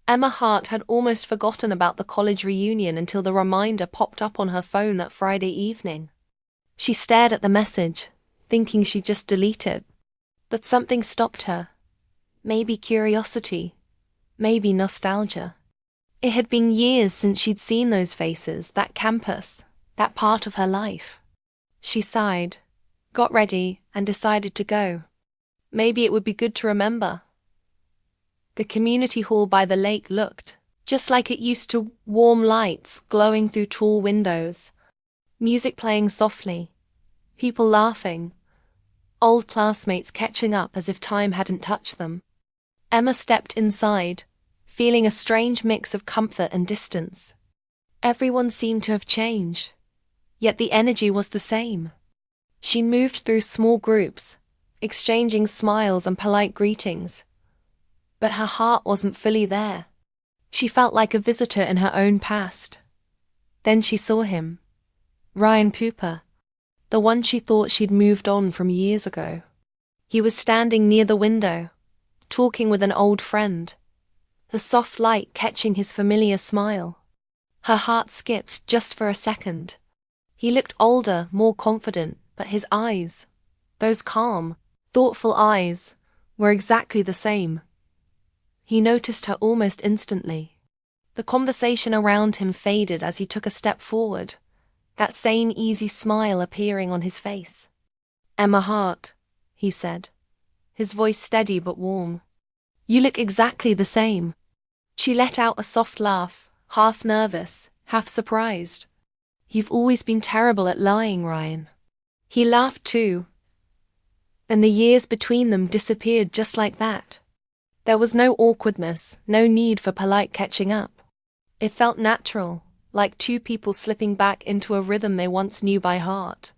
Emma Hart had almost forgotten about the college reunion until the reminder popped up on her phone that Friday evening. She stared at the message, thinking she'd just delete it. But something stopped her. Maybe curiosity. Maybe nostalgia. It had been years since she'd seen those faces, that campus, that part of her life. She sighed, got ready, and decided to go. Maybe it would be good to remember. The community hall by the lake looked just like it used to, warm lights glowing through tall windows, music playing softly, people laughing, old classmates catching up as if time hadn't touched them. Emma stepped inside, feeling a strange mix of comfort and distance. Everyone seemed to have changed, yet the energy was the same. She moved through small groups, exchanging smiles and polite greetings. But her heart wasn't fully there. She felt like a visitor in her own past. Then she saw him. Ryan Cooper, the one she thought she'd moved on from years ago. He was standing near the window, talking with an old friend, the soft light catching his familiar smile. Her heart skipped just for a second. He looked older, more confident, but his eyes, those calm, thoughtful eyes, were exactly the same. He noticed her almost instantly. The conversation around him faded as he took a step forward, that same easy smile appearing on his face. "Emma Hart," he said, his voice steady but warm. "You look exactly the same." She let out a soft laugh, half nervous, half surprised. "You've always been terrible at lying, Ryan." He laughed too, and the years between them disappeared just like that. There was no awkwardness, no need for polite catching up. It felt natural, like two people slipping back into a rhythm they once knew by heart.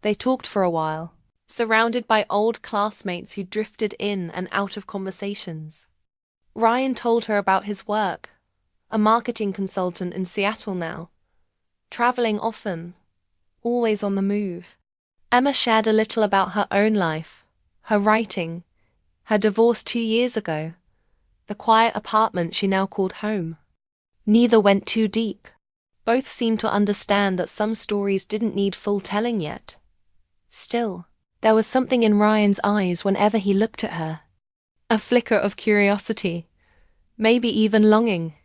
They talked for a while, surrounded by old classmates who drifted in and out of conversations. Ryan told her about his work, a marketing consultant in Seattle now, traveling often, always on the move. Emma shared a little about her own life, her writing, her divorce 2 years ago, the quiet apartment she now called home. Neither went too deep. Both seemed to understand that some stories didn't need full telling yet. Still, there was something in Ryan's eyes whenever he looked at her. A flicker of curiosity, maybe even longing.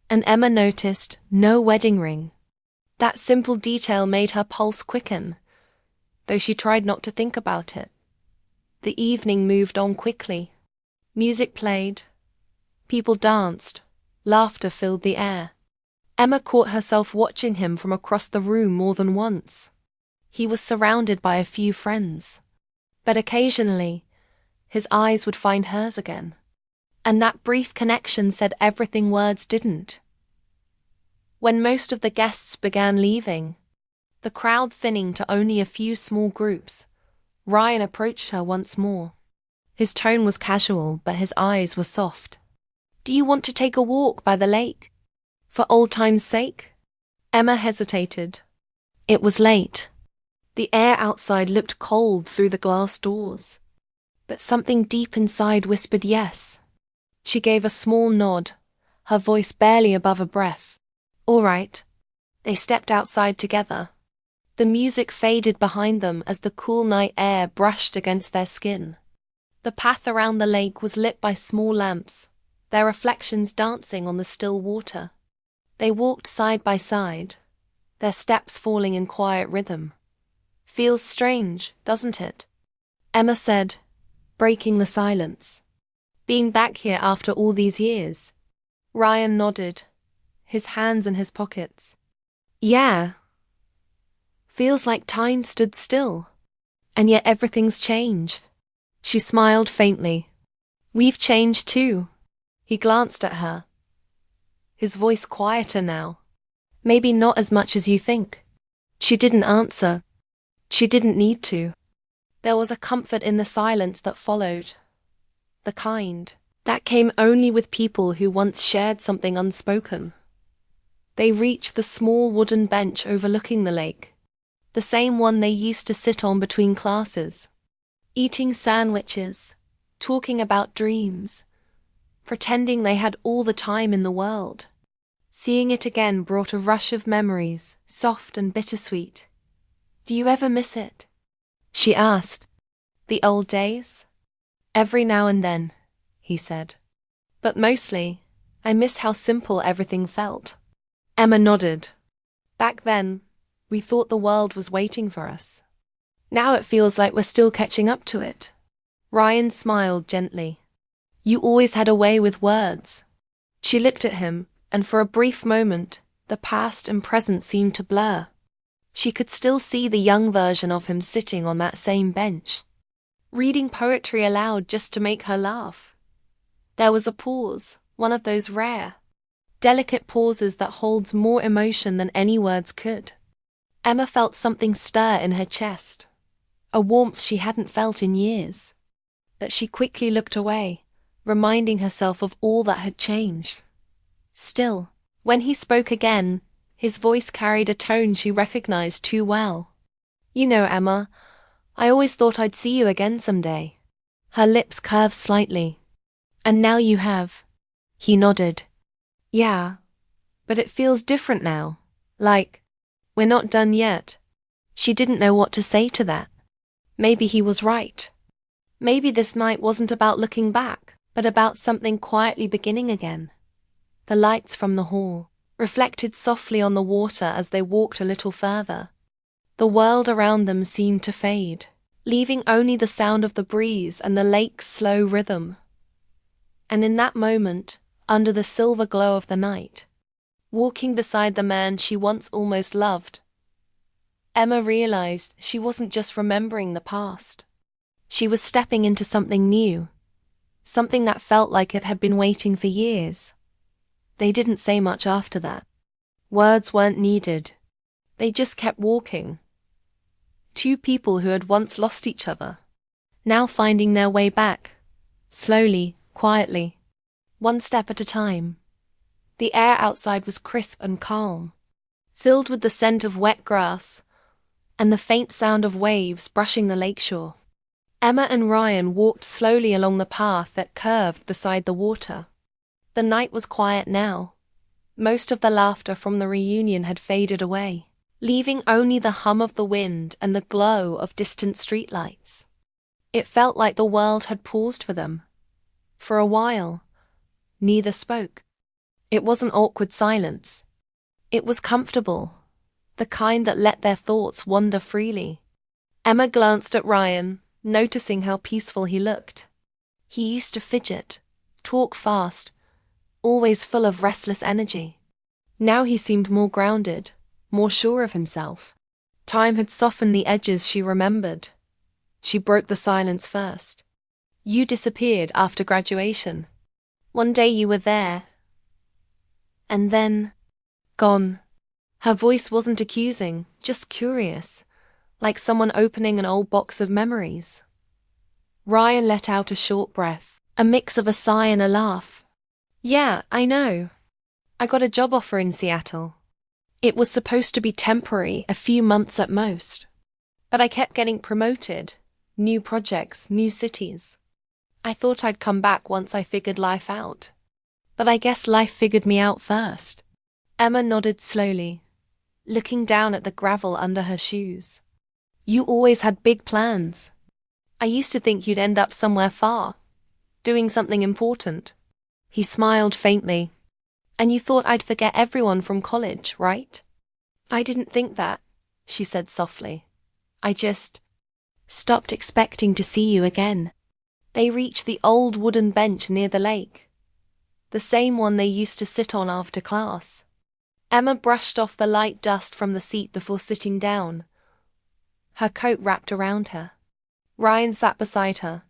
And Emma noticed no wedding ring. That simple detail made her pulse quicken, though she tried not to think about it. The evening moved on quickly. Music played. People danced. Laughter filled the air. Emma caught herself watching him from across the room more than once. He was surrounded by a few friends. But occasionally, his eyes would find hers again. And that brief connection said everything words didn't. When most of the guests began leaving, the crowd thinning to only a few small groups, Ryan approached her once more. His tone was casual, but his eyes were soft. "Do you want to take a walk by the lake? For old time's sake?" Emma hesitated. It was late. The air outside looked cold through the glass doors. But something deep inside whispered yes. She gave a small nod, her voice barely above a breath. "All right." They stepped outside together. The music faded behind them as the cool night air brushed against their skin. The path around the lake was lit by small lamps, their reflections dancing on the still water. They walked side by side, their steps falling in quiet rhythm. "Feels strange, doesn't it?" Emma said, breaking the silence. "Being back here after all these years?" Ryan nodded, his hands in his pockets. "Yeah. Feels like time stood still, and yet everything's changed." She smiled faintly. "We've changed too." He glanced at her, his voice quieter now. "Maybe not as much as you think." She didn't answer. She didn't need to. There was a comfort in the silence that followed. The kind that came only with people who once shared something unspoken. They reached the small wooden bench overlooking the lake, the same one they used to sit on between classes, eating sandwiches, talking about dreams, pretending they had all the time in the world. Seeing it again brought a rush of memories, soft and bittersweet. "Do you ever miss it?" she asked. "The old days?" "Every now and then," he said. "But mostly, I miss how simple everything felt." Emma nodded. "Back then, we thought the world was waiting for us. Now it feels like we're still catching up to it." Ryan smiled gently. "You always had a way with words." She looked at him, and for a brief moment, the past and present seemed to blur. She could still see the young version of him sitting on that same bench, reading poetry aloud just to make her laugh. There was a pause, one of those rare, delicate pauses that holds more emotion than any words could. Emma felt something stir in her chest, a warmth she hadn't felt in years. But she quickly looked away, reminding herself of all that had changed. Still, when he spoke again, his voice carried a tone she recognized too well. "You know, Emma, I always thought I'd see you again someday." Her lips curved slightly. "And now you have." He nodded. "Yeah, but it feels different now. Like, we're not done yet." She didn't know what to say to that. Maybe he was right. Maybe this night wasn't about looking back, but about something quietly beginning again. The lights from the hall reflected softly on the water as they walked a little further. The world around them seemed to fade, leaving only the sound of the breeze and the lake's slow rhythm. And in that moment, under the silver glow of the night, walking beside the man she once almost loved, Emma realized she wasn't just remembering the past. She was stepping into something new, something that felt like it had been waiting for years. They didn't say much after that. Words weren't needed. They just kept walking. Two people who had once lost each other, now finding their way back, slowly, quietly, one step at a time. The air outside was crisp and calm, filled with the scent of wet grass and the faint sound of waves brushing the lakeshore. Emma and Ryan walked slowly along the path that curved beside the water. The night was quiet now. Most of the laughter from the reunion had faded away, leaving only the hum of the wind and the glow of distant streetlights. It felt like the world had paused for them. For a while, neither spoke. It wasn't awkward silence. It was comfortable, the kind that let their thoughts wander freely. Emma glanced at Ryan, noticing how peaceful he looked. He used to fidget, talk fast, always full of restless energy. Now he seemed more grounded, more sure of himself. Time had softened the edges she remembered. She broke the silence first. "You disappeared after graduation. One day you were there, and then gone." Her voice wasn't accusing, just curious, like someone opening an old box of memories. Ryan let out a short breath, a mix of a sigh and a laugh. "Yeah, I know. I got a job offer in Seattle. It was supposed to be temporary, a few months at most. But I kept getting promoted, new projects, new cities. I thought I'd come back once I figured life out. But I guess life figured me out first." Emma nodded slowly, looking down at the gravel under her shoes. "You always had big plans. I used to think you'd end up somewhere far, doing something important." He smiled faintly. "And you thought I'd forget everyone from college, right?" "I didn't think that," she said softly. "I just stopped expecting to see you again." They reached the old wooden bench near the lake, the same one they used to sit on after class. Emma brushed off the light dust from the seat before sitting down, her coat wrapped around her. Ryan sat beside her,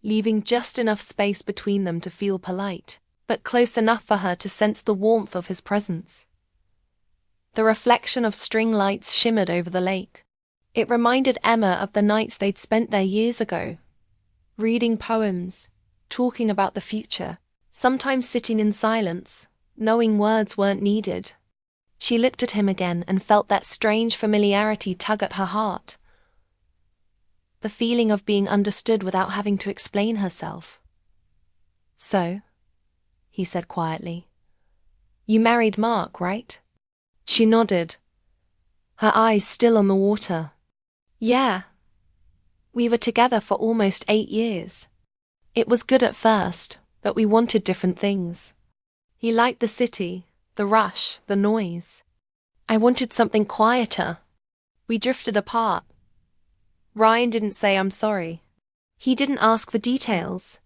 leaving just enough space between them to feel polite, but close enough for her to sense the warmth of his presence. The reflection of string lights shimmered over the lake. It reminded Emma of the nights they'd spent there years ago, reading poems, talking about the future, sometimes sitting in silence, knowing words weren't needed. She looked at him again and felt that strange familiarity tug at her heart. The feeling of being understood without having to explain herself. "So, he said quietly. You married Mark, right? She nodded, her eyes still on the water. Yeah. We were together for almost 8 years. It was good at first, but we wanted different things. He liked the city, the rush, the noise. I wanted something quieter. We drifted apart. Ryan didn't say I'm sorry. He didn't ask for details.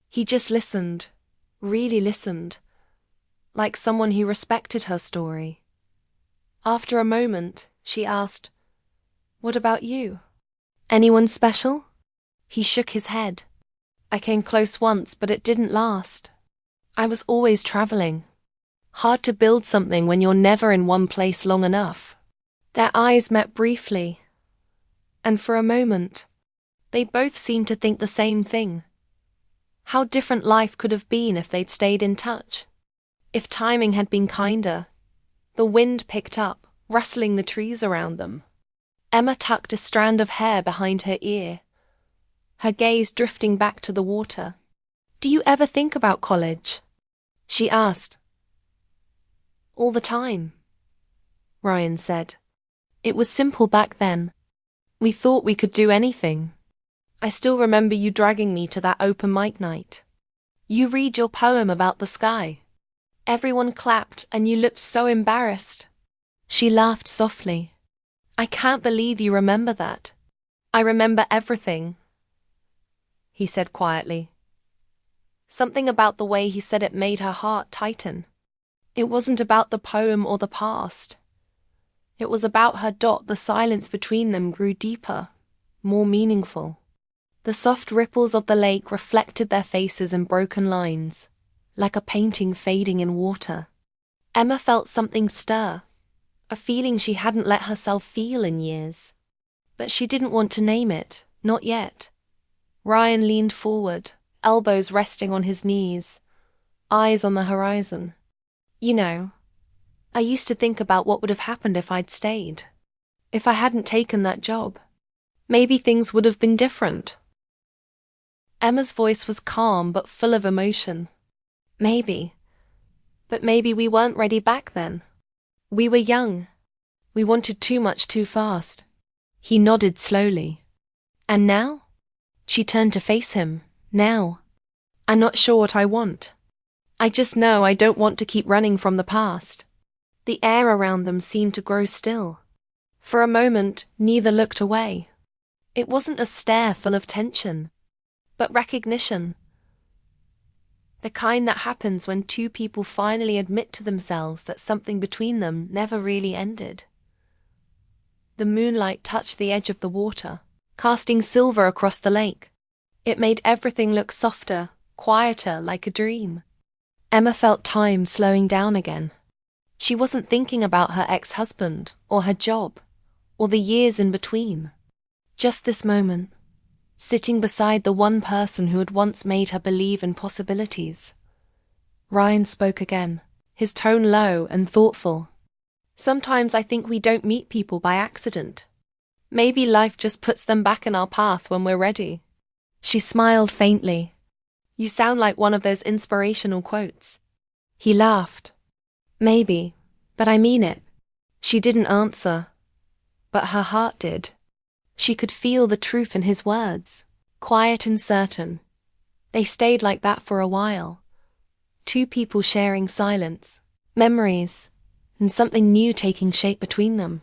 He just listened, really listened, like someone who respected her story. After a moment, she asked, What about you? Anyone special? He shook his head. I came close once, but it didn't last. I was always traveling. Hard to build something when you're never in one place long enough. Their eyes met briefly, and for a moment, they both seemed to think the same thing. How different life could have been if they'd stayed in touch. If timing had been kinder. The wind picked up, rustling the trees around them. Emma tucked a strand of hair behind her ear, her gaze drifting back to the water. Do you ever think about college? She asked. All the time, Ryan said. It was simple back then. We thought we could do anything. I still remember you dragging me to that open mic night. You read your poem about the sky. Everyone clapped and you looked so embarrassed. She laughed softly. I can't believe you remember that. I remember everything, he said quietly. Something about the way he said it made her heart tighten. It wasn't about the poem or the past. It was about her. The silence between them grew deeper, more meaningful. The soft ripples of the lake reflected their faces in broken lines, like a painting fading in water. Emma felt something stir, a feeling she hadn't let herself feel in years. But she didn't want to name it, not yet. Ryan leaned forward, elbows resting on his knees, eyes on the horizon. You know, I used to think about what would have happened if I'd stayed. If I hadn't taken that job. Maybe things would have been different. Emma's voice was calm but full of emotion. Maybe. But maybe we weren't ready back then. We were young. We wanted too much too fast. He nodded slowly. And now? She turned to face him. Now. I'm not sure what I want. I just know I don't want to keep running from the past. The air around them seemed to grow still. For a moment, neither looked away. It wasn't a stare full of tension, but recognition. The kind that happens when two people finally admit to themselves that something between them never really ended. The moonlight touched the edge of the water, casting silver across the lake. It made everything look softer, quieter, like a dream. Emma felt time slowing down again. She wasn't thinking about her ex-husband, or her job, or the years in between. Just this moment, sitting beside the one person who had once made her believe in possibilities. Ryan spoke again, his tone low and thoughtful. Sometimes I think we don't meet people by accident. Maybe life just puts them back in our path when we're ready. She smiled faintly. You sound like one of those inspirational quotes. He laughed. Maybe, but I mean it. She didn't answer, but her heart did. She could feel the truth in his words, quiet and certain. They stayed like that for a while. Two people sharing silence, memories, and something new taking shape between them.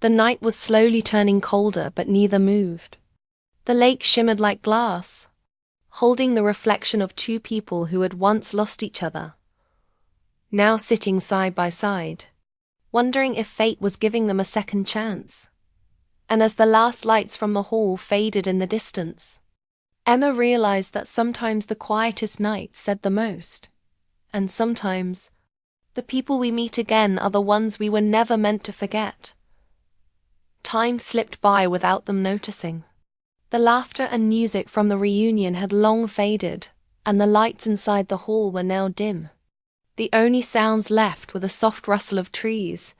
The night was slowly turning colder, but neither moved. The lake shimmered like glass, holding the reflection of two people who had once lost each other, now sitting side by side, wondering if fate was giving them a second chance. And as the last lights from the hall faded in the distance, Emma realized that sometimes the quietest nights said the most, and sometimes the people we meet again are the ones we were never meant to forget. Time slipped by without them noticing. The laughter and music from the reunion had long faded, and the lights inside the hall were now dim. The only sounds left were the soft rustle of trees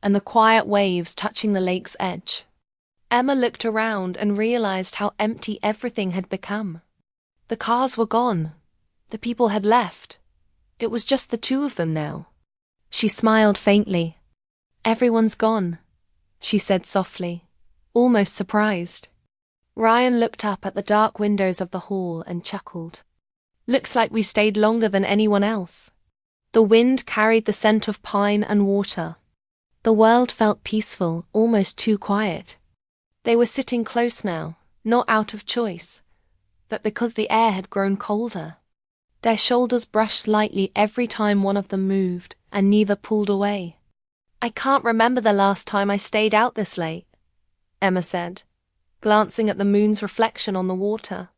and the quiet waves touching the lake's edge. Emma looked around and realized how empty everything had become. The cars were gone. The people had left. It was just the two of them now. She smiled faintly. Everyone's gone, she said softly, almost surprised. Ryan looked up at the dark windows of the hall and chuckled. Looks like we stayed longer than anyone else. The wind carried the scent of pine and water. The world felt peaceful, almost too quiet. They were sitting close now, not out of choice, but because the air had grown colder. Their shoulders brushed lightly every time one of them moved, and neither pulled away. I can't remember the last time I stayed out this late, Emma said, glancing at the moon's reflection on the water.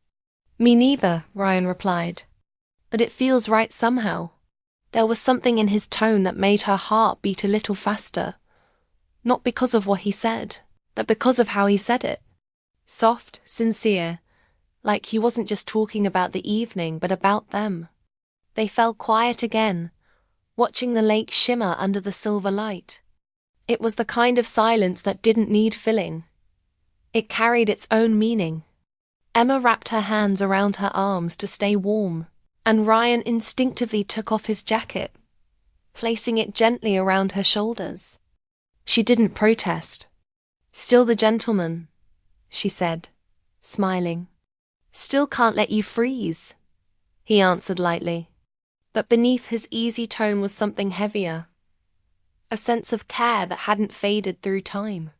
Me neither, Ryan replied. But it feels right somehow. There was something in his tone that made her heart beat a little faster. Not because of what he said, but because of how he said it. Soft, sincere, like he wasn't just talking about the evening, but about them. They fell quiet again, watching the lake shimmer under the silver light. It was the kind of silence that didn't need filling. It carried its own meaning. Emma wrapped her hands around her arms to stay warm, and Ryan instinctively took off his jacket, placing it gently around her shoulders. She didn't protest. Still the gentleman, she said, smiling. Still can't let you freeze, he answered lightly. But beneath his easy tone was something heavier, a sense of care that hadn't faded through time.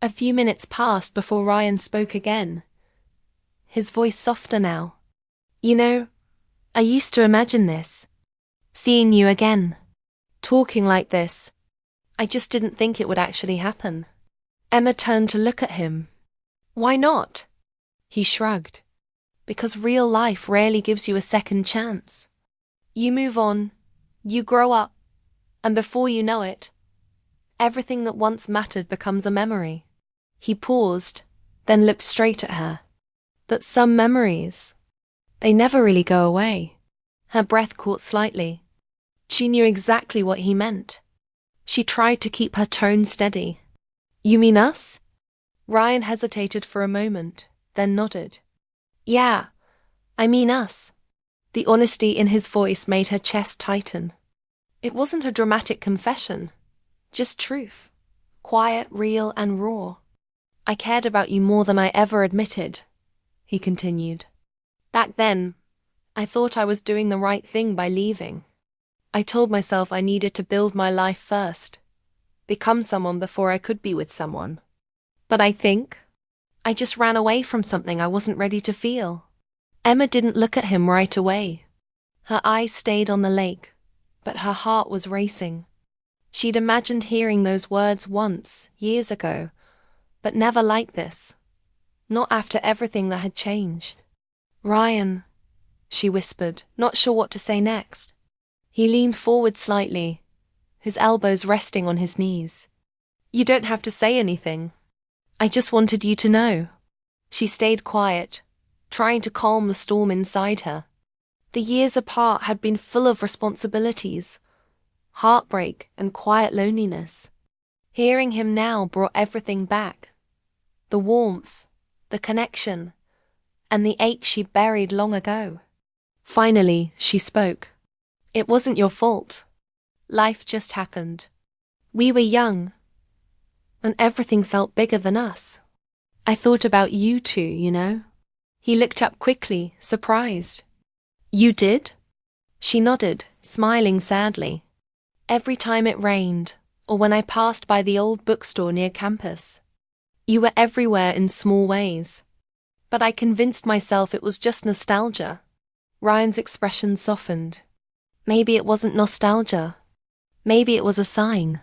A few minutes passed before Ryan spoke again, his voice softer now. You know, I used to imagine this, seeing you again, talking like this. I just didn't think it would actually happen. Emma turned to look at him. Why not? He shrugged. Because real life rarely gives you a second chance. You move on, you grow up, and before you know it, everything that once mattered becomes a memory. He paused, then looked straight at her. But some memories, they never really go away. Her breath caught slightly. She knew exactly what he meant. She tried to keep her tone steady. You mean us? Ryan hesitated for a moment, then nodded. Yeah, I mean us. The honesty in his voice made her chest tighten. It wasn't a dramatic confession, just truth. Quiet, real, and raw. I cared about you more than I ever admitted, he continued. Back then, I thought I was doing the right thing by leaving. I told myself I needed to build my life first, become someone before I could be with someone. But I think I just ran away from something I wasn't ready to feel. Emma didn't look at him right away. Her eyes stayed on the lake, but her heart was racing. She'd imagined hearing those words once, years ago, but never like this. Not after everything that had changed. Ryan, she whispered, not sure what to say next. He leaned forward slightly, his elbows resting on his knees. You don't have to say anything. I just wanted you to know. She stayed quiet, trying to calm the storm inside her. The years apart had been full of responsibilities, heartbreak, and quiet loneliness. Hearing him now brought everything back. The warmth, the connection, and the ache she buried long ago. Finally, she spoke. It wasn't your fault. Life just happened. We were young, and everything felt bigger than us. I thought about you two, you know. He looked up quickly, surprised. You did? She nodded, smiling sadly. Every time it rained, or when I passed by the old bookstore near campus. You were everywhere in small ways. But I convinced myself it was just nostalgia. Ryan's expression softened. Maybe it wasn't nostalgia. Maybe it was a sign.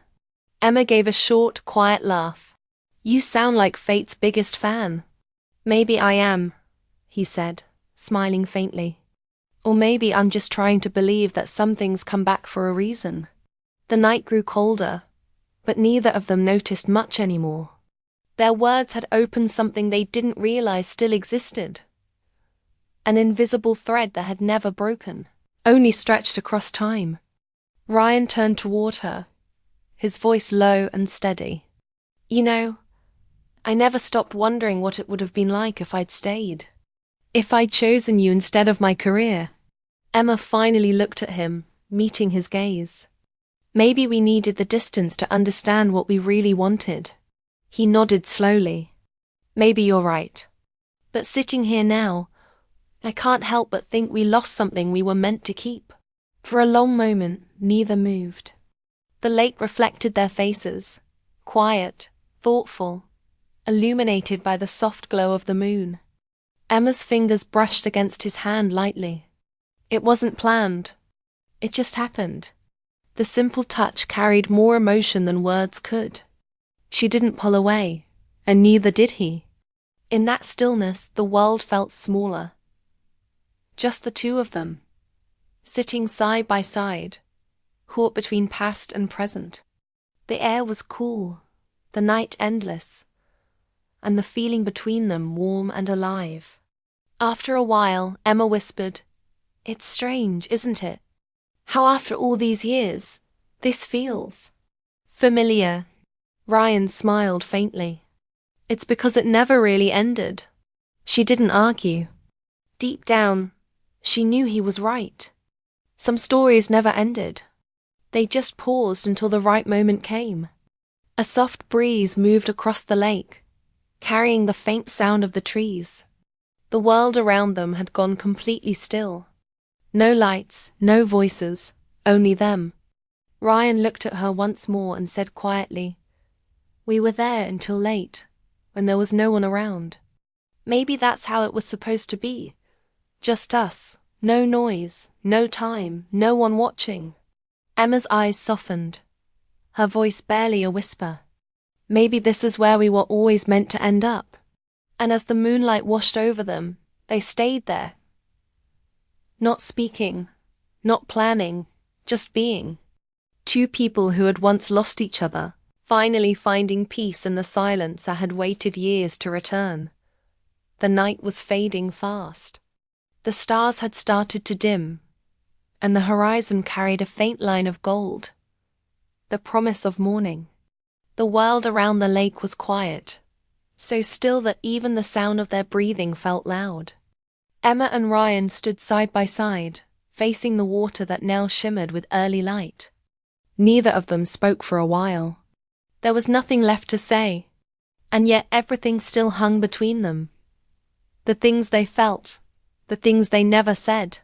Emma gave a short, quiet laugh. You sound like fate's biggest fan. Maybe I am, he said, smiling faintly. Or maybe I'm just trying to believe that some things come back for a reason. The night grew colder, but neither of them noticed much anymore. Their words had opened something they didn't realize still existed. An invisible thread that had never broken, only stretched across time. Ryan turned toward her, his voice low and steady. You know, I never stopped wondering what it would have been like if I'd stayed. If I'd chosen you instead of my career. Emma finally looked at him, meeting his gaze. Maybe we needed the distance to understand what we really wanted. He nodded slowly. Maybe you're right. But sitting here now, I can't help but think we lost something we were meant to keep. For a long moment, neither moved. The lake reflected their faces, quiet, thoughtful, illuminated by the soft glow of the moon. Emma's fingers brushed against his hand lightly. It wasn't planned. It just happened. The simple touch carried more emotion than words could. She didn't pull away, and neither did he. In that stillness, the world felt smaller. Just the two of them, sitting side by side, caught between past and present. The air was cool, the night endless, and the feeling between them warm and alive. After a while, Emma whispered, "It's strange, isn't it? How after all these years, this feels familiar." Ryan smiled faintly. It's because it never really ended. She didn't argue. Deep down, she knew he was right. Some stories never ended. They just paused until the right moment came. A soft breeze moved across the lake, carrying the faint sound of the trees. The world around them had gone completely still. No lights, no voices, only them. Ryan looked at her once more and said quietly, "We were there until late, when there was no one around. Maybe that's how it was supposed to be. Just us, no noise, no time, no one watching." Emma's eyes softened, her voice barely a whisper. Maybe this is where we were always meant to end up. And as the moonlight washed over them, they stayed there. Not speaking, not planning, just being. Two people who had once lost each other, finally finding peace in the silence that had waited years to return. The night was fading fast. The stars had started to dim, and the horizon carried a faint line of gold. The promise of morning. The world around the lake was quiet, so still that even the sound of their breathing felt loud. Emma and Ryan stood side by side, facing the water that now shimmered with early light. Neither of them spoke for a while. There was nothing left to say, and yet everything still hung between them. The things they felt, the things they never said,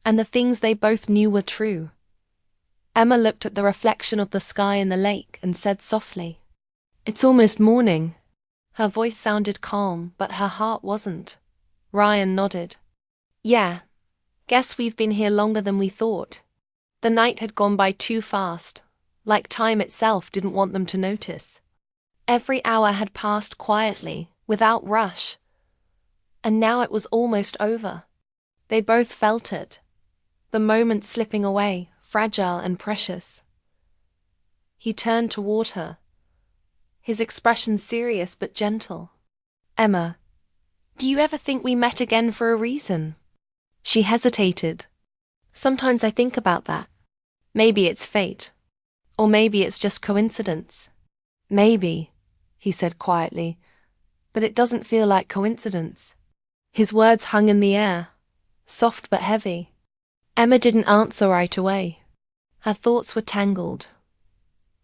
and the things they both knew were true. Emma looked at the reflection of the sky in the lake and said softly, "It's almost morning." Her voice sounded calm, but her heart wasn't. Ryan nodded. "Yeah, guess we've been here longer than we thought." The night had gone by too fast, like time itself didn't want them to notice. Every hour had passed quietly, without rush. And now it was almost over. They both felt it, the moment slipping away, fragile and precious. He turned toward her, his expression serious but gentle. "Emma, do you ever think we met again for a reason?" She hesitated. "Sometimes I think about that. Maybe it's fate. Or maybe it's just coincidence." "Maybe," he said quietly, "but it doesn't feel like coincidence." His words hung in the air, soft but heavy. Emma didn't answer right away. Her thoughts were tangled,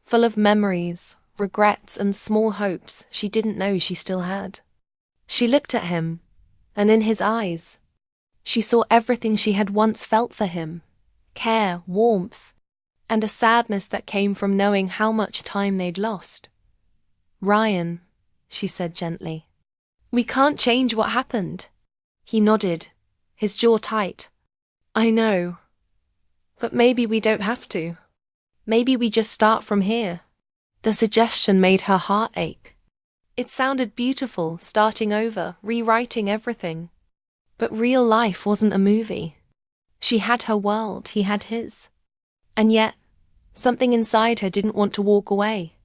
full of memories, regrets, and small hopes she didn't know she still had. She looked at him, and in his eyes, she saw everything she had once felt for him: care, warmth, and a sadness that came from knowing how much time they'd lost. "Ryan," she said gently, "we can't change what happened." He nodded, his jaw tight. "I know. But maybe we don't have to. Maybe we just start from here." The suggestion made her heart ache. It sounded beautiful, starting over, rewriting everything. But real life wasn't a movie. She had her world, he had his. And yet, something inside her didn't want to walk away.